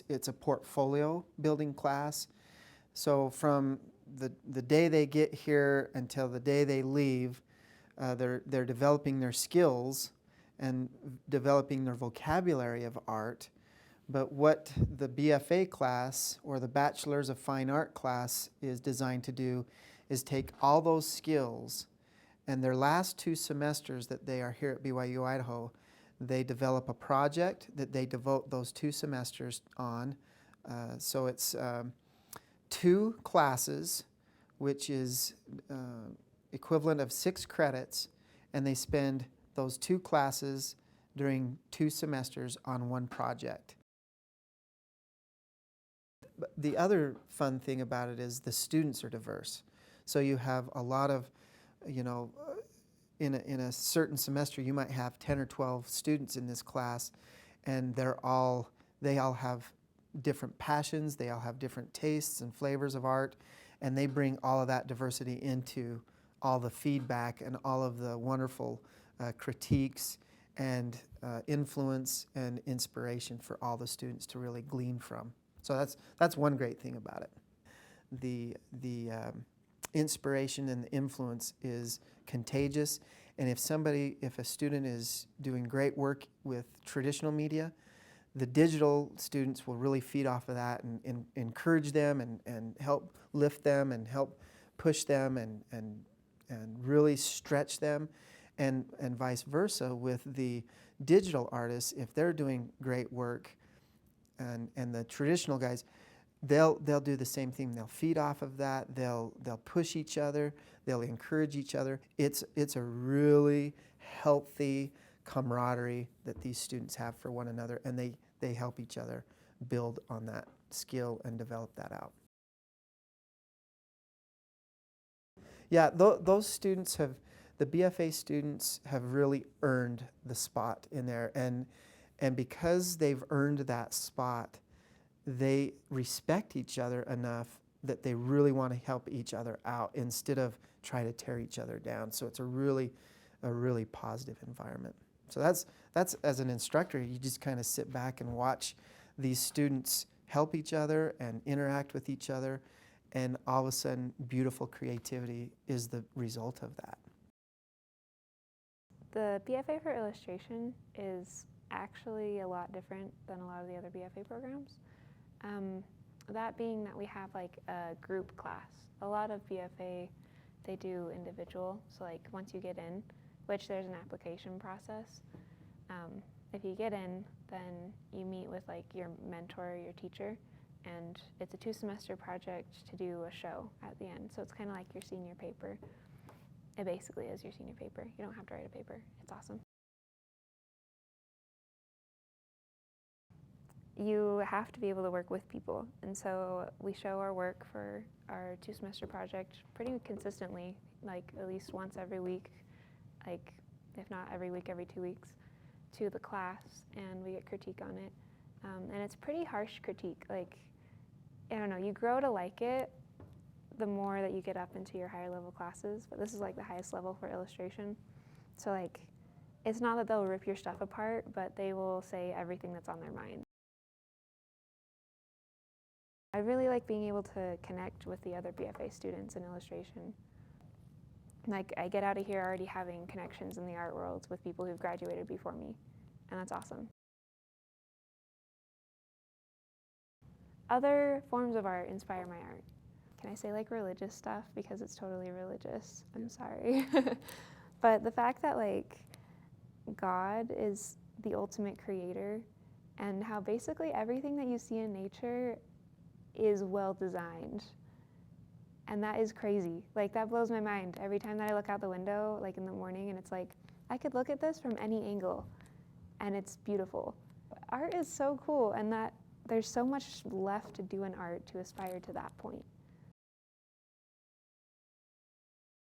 It's a portfolio building class. So from the day they get here until the day they leave, they're developing their skills and developing their vocabulary of art. But what the BFA class or the Bachelor's of Fine Art class is designed to do is take all those skills, and their last 2 semesters that they are here at BYU Idaho, they develop a project that they devote those 2 semesters on. So it's 2 classes, which is equivalent of 6 credits, and they spend those 2 classes during 2 semesters on one project. But the other fun thing about it is the students are diverse. So you have a lot of, in a certain semester you might have 10 or 12 students in this class, and they all have different passions, they all have different tastes and flavors of art, and they bring all of that diversity into all the feedback and all of the wonderful critiques and influence and inspiration for all the students to really glean from. So that's one great thing about it. The inspiration and the influence is contagious, and if a student is doing great work with traditional media, the digital students will really feed off of that and encourage them and help lift them and help push them and really stretch them, and vice versa with the digital artists. If they're doing great work, and the traditional guys, they'll do the same thing. They'll feed off of that. They'll push each other. They'll encourage each other. It's a really healthy camaraderie that these students have for one another, and they help each other build on that skill and develop that out. Yeah, those students the BFA students have really earned the spot in there, and because they've earned that spot, they respect each other enough that they really want to help each other out instead of try to tear each other down. So it's a really positive environment. So that's as an instructor, you just kind of sit back and watch these students help each other and interact with each other, and all of a sudden beautiful creativity is the result of that. The BFA for illustration is actually a lot different than a lot of the other BFA programs. That being that we have like a group class. A lot of BFA, they do individual, so like once you get in, which there's an application process, if you get in, then you meet with like your mentor or your teacher, and it's a 2-semester project to do a show at the end. So it's kind of like your senior paper. It basically is your senior paper. You don't have to write a paper. It's awesome. You have to be able to work with people, and so we show our work for our 2-semester project pretty consistently, like at least once every week, like if not every week, every 2 weeks, to the class, and we get critique on it. And it's pretty harsh critique. Like, I don't know, you grow to like it the more that you get up into your higher level classes, but this is like the highest level for illustration. So like, it's not that they'll rip your stuff apart, but they will say everything that's on their mind. I really like being able to connect with the other BFA students in illustration. Like, I get out of here already having connections in the art world with people who've graduated before me, and that's awesome. Other forms of art inspire my art. Can I say like religious stuff? Because it's totally religious. I'm sorry. But the fact that like God is the ultimate creator, and how basically everything that you see in nature is well designed. And that is crazy. Like, that blows my mind every time that I look out the window, like in the morning, and it's like, I could look at this from any angle, and it's beautiful. Art is so cool, and that there's so much left to do in art to aspire to that point.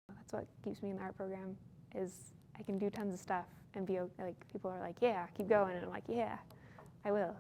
That's what keeps me in the art program, is I can do tons of stuff and be like, people are like, yeah, keep going, and I'm like, yeah, I will.